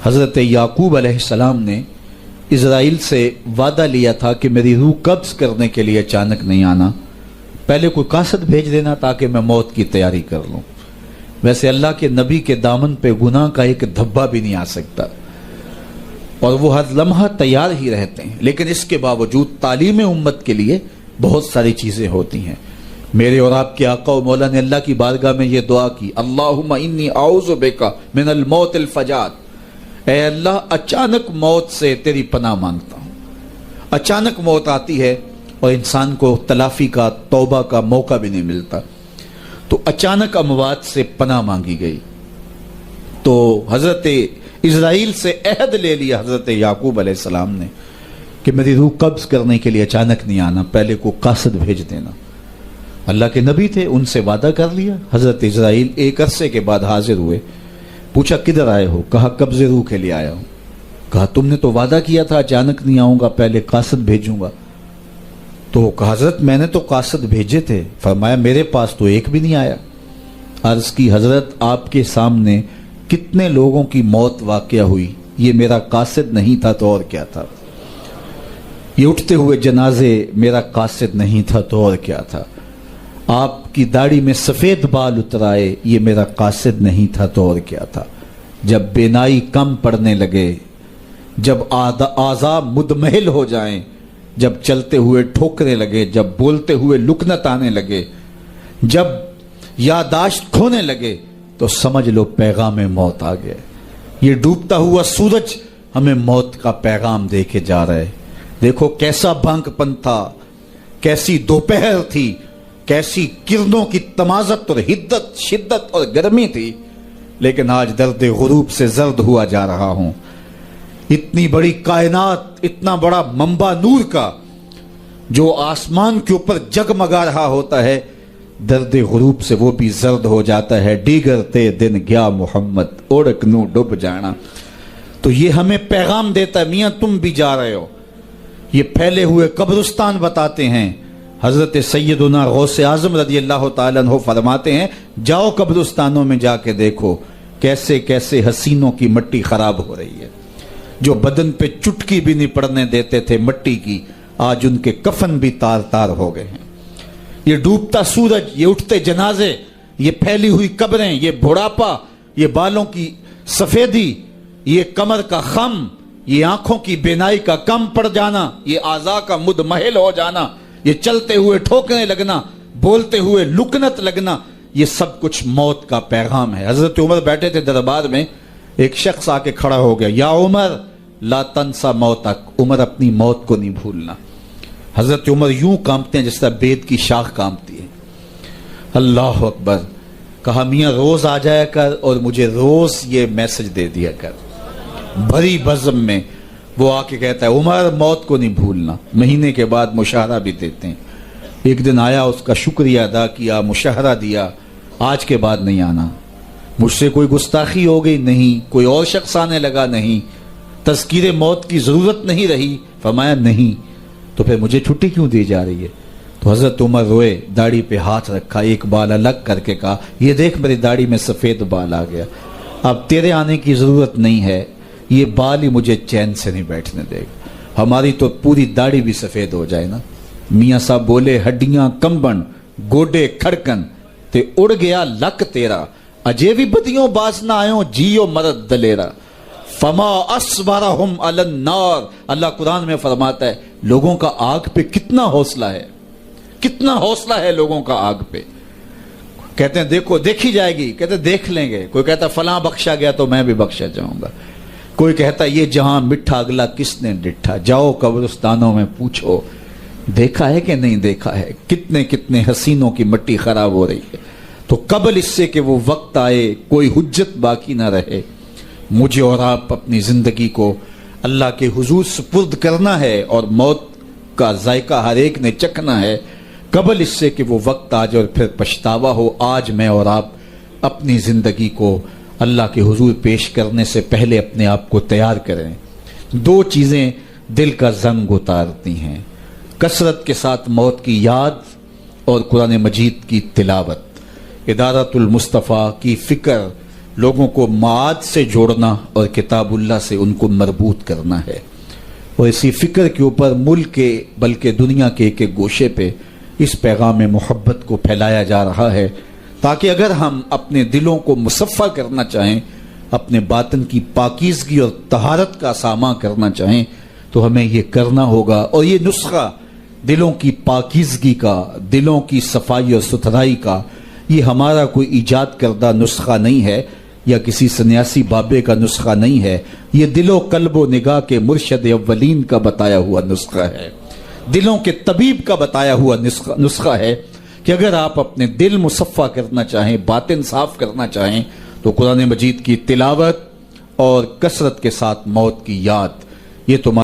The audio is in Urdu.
حضرت یعقوب علیہ السلام نے اسرائیل سے وعدہ لیا تھا کہ میری روح قبض کرنے کے لیے اچانک نہیں آنا، پہلے کوئی قاصد بھیج دینا تاکہ میں موت کی تیاری کر لوں۔ ویسے اللہ کے نبی کے دامن پہ گناہ کا ایک دھبا بھی نہیں آ سکتا اور وہ ہر لمحہ تیار ہی رہتے ہیں، لیکن اس کے باوجود تعلیم امت کے لیے بہت ساری چیزیں ہوتی ہیں۔ میرے اور آپ کے آقا و مولا نے اللہ کی بارگاہ میں یہ دعا کی، اللہم انی اعوذ بک من الموت الفجاۃ، اے اللہ اچانک موت سے تیری پناہ مانگتا ہوں۔ اچانک موت آتی ہے اور انسان کو تلافی کا، توبہ کا موقع بھی نہیں ملتا، تو اچانک اموات سے پناہ مانگی گئی۔ تو حضرت اسرائیل سے عہد لے لیا حضرت یعقوب علیہ السلام نے کہ میری روح قبض کرنے کے لیے اچانک نہیں آنا، پہلے کو قاصد بھیج دینا۔ اللہ کے نبی تھے، ان سے وعدہ کر لیا۔ حضرت اسرائیل ایک عرصے کے بعد حاضر ہوئے، پوچھا کدھر آئے ہو؟ کہا قبض روح کے لیے آیا ہوں۔ کہا تم نے تو وعدہ کیا تھا اچانک نہیں آؤں گا، پہلے قاصد بھیجوں گا۔ تو کہا حضرت میں نے تو قاصد بھیجے تھے۔ فرمایا میرے پاس تو ایک بھی نہیں آیا۔ عرض کی حضرت آپ کے سامنے کتنے لوگوں کی موت واقع ہوئی، یہ میرا قاصد نہیں تھا تو اور کیا تھا؟ یہ اٹھتے ہوئے جنازے میرا قاصد نہیں تھا تو اور کیا تھا؟ آپ کی داڑھی میں سفید بال اترائے، یہ میرا قاصد نہیں تھا تو اور کیا تھا؟ جب بینائی کم پڑنے لگے، جب اعضاء مدمحل ہو جائیں، جب چلتے ہوئے ٹھوکرے لگے، جب بولتے ہوئے لکنت آنے لگے، جب یادداشت کھونے لگے، تو سمجھ لو پیغام موت آ گیا۔ یہ ڈوبتا ہوا سورج ہمیں موت کا پیغام دے کے جا رہا ہے۔ دیکھو کیسا بھنگ پن تھا، کیسی دوپہر تھی، کیسی کرنوں کی تمازت اور حدت، شدت اور گرمی تھی، لیکن آج درد غروب سے زرد ہوا جا رہا ہوں۔ اتنی بڑی کائنات، اتنا بڑا منبع نور کا جو آسمان کے اوپر جگمگا رہا ہوتا ہے، درد غروب سے وہ بھی زرد ہو جاتا ہے۔ دیگر تے دن گیا محمد، اوڑک نو ڈب جانا۔ تو یہ ہمیں پیغام دیتا ہے میاں تم بھی جا رہے ہو۔ یہ پھیلے ہوئے قبرستان بتاتے ہیں۔ حضرت سیدنا غوث اعظم رضی اللہ تعالیٰ عنہ فرماتے ہیں جاؤ قبرستانوں میں جا کے دیکھو کیسے کیسے حسینوں کی مٹی خراب ہو رہی ہے۔ جو بدن پہ چٹکی بھی نہیں پڑنے دیتے تھے مٹی کی، آج ان کے کفن بھی تار تار ہو گئے ہیں۔ یہ ڈوبتا سورج، یہ اٹھتے جنازے، یہ پھیلی ہوئی قبریں، یہ بڑھاپا، یہ بالوں کی سفیدی، یہ کمر کا خم، یہ آنکھوں کی بینائی کا کم پڑ جانا، یہ اعضاء کا مدمحل ہو جانا، یہ چلتے ہوئے ٹھوکنے لگنا، بولتے ہوئے لکنت لگنا، یہ سب کچھ موت کا پیغام ہے۔ حضرت عمر بیٹھے تھے دربار میں، ایک شخص آ کے کھڑا ہو گیا، یا عمر لا تنسا موتک، عمر اپنی موت کو نہیں بھولنا۔ حضرت عمر یوں کانپتے ہیں جس طرح بید کی شاخ کانپتی ہے۔ اللہ اکبر۔ کہا میاں روز آ جایا کر اور مجھے روز یہ میسج دے دیا کر۔ بھری بزم میں وہ آ کے کہتا ہے عمر موت کو نہیں بھولنا۔ مہینے کے بعد مشاہرہ بھی دیتے ہیں۔ ایک دن آیا، اس کا شکریہ ادا کیا، مشاہرہ دیا، آج کے بعد نہیں آنا۔ مجھ سے کوئی گستاخی ہو گئی؟ نہیں۔ کوئی اور شخص آنے لگا؟ نہیں۔ تذکیر موت کی ضرورت نہیں رہی؟ فرمایا نہیں۔ تو پھر مجھے چھٹی کیوں دی جا رہی ہے؟ تو حضرت عمر روئے، داڑھی پہ ہاتھ رکھا، ایک بال الگ کر کے کہا یہ دیکھ میری داڑھی میں سفید بال آ گیا، اب تیرے آنے کی ضرورت نہیں ہے، یہ بال ہی مجھے چین سے نہیں بیٹھنے دے گا۔ ہماری تو پوری داڑھی بھی سفید ہو جائے نا۔ میاں صاحب بولے ہڈیاں کمبن، گوڈے کھڑکن تے اڑ گیا لک تیرا، اجے بھی بدیوں باز نہ آئوں، جیو مرد دلیرا، فما اصبرہم علی النار۔ اللہ قرآن میں فرماتا ہے لوگوں کا آگ پہ کتنا حوصلہ ہے، کتنا حوصلہ ہے لوگوں کا آگ پہ۔ کہتے ہیں دیکھو دیکھی جائے گی، کہتے ہیں دیکھ لیں گے۔ کوئی کہتا فلاں بخشا گیا تو میں بھی بخشا جاؤں گا۔ کوئی کہتا یہ جہاں مٹھا اگلا کس نے ڈٹھا، جاؤ قبرستانوں میں پوچھو دیکھا ہے کہ نہیں دیکھا ہے، کتنے کتنے حسینوں کی مٹی خراب ہو رہی ہے۔ تو قبل اس سے کہ وہ وقت آئے کوئی حجت باقی نہ رہے، مجھے اور آپ اپنی زندگی کو اللہ کے حضور سپرد کرنا ہے، اور موت کا ذائقہ ہر ایک نے چکھنا ہے قبل اس سے کہ وہ وقت آ جائے اور پھر پچھتاوا ہو۔ آج میں اور آپ اپنی زندگی کو اللہ کے حضور پیش کرنے سے پہلے اپنے آپ کو تیار کریں۔ دو چیزیں دل کا زنگ اتارتی ہیں، کثرت کے ساتھ موت کی یاد اور قرآن مجید کی تلاوت۔ ادارت المصطفیٰ کی فکر لوگوں کو معاد سے جوڑنا اور کتاب اللہ سے ان کو مربوط کرنا ہے، اور اسی فکر کے اوپر ملک کے بلکہ دنیا کے ایک ایک گوشے پہ اس پیغام محبت کو پھیلایا جا رہا ہے، تاکہ اگر ہم اپنے دلوں کو مصفہ کرنا چاہیں، اپنے باطن کی پاکیزگی اور طہارت کا ساماں کرنا چاہیں، تو ہمیں یہ کرنا ہوگا۔ اور یہ نسخہ دلوں کی پاکیزگی کا، دلوں کی صفائی اور ستھرائی کا، یہ ہمارا کوئی ایجاد کردہ نسخہ نہیں ہے، یا کسی سنیاسی بابے کا نسخہ نہیں ہے، یہ دل و قلب و نگاہ کے مرشد اولین کا بتایا ہوا نسخہ ہے، دلوں کے طبیب کا بتایا ہوا نسخہ ہے کہ اگر آپ اپنے دل مصفہ کرنا چاہیں، باطن صاف کرنا چاہیں، تو قرآن مجید کی تلاوت اور کثرت کے ساتھ موت کی یاد، یہ تمہارا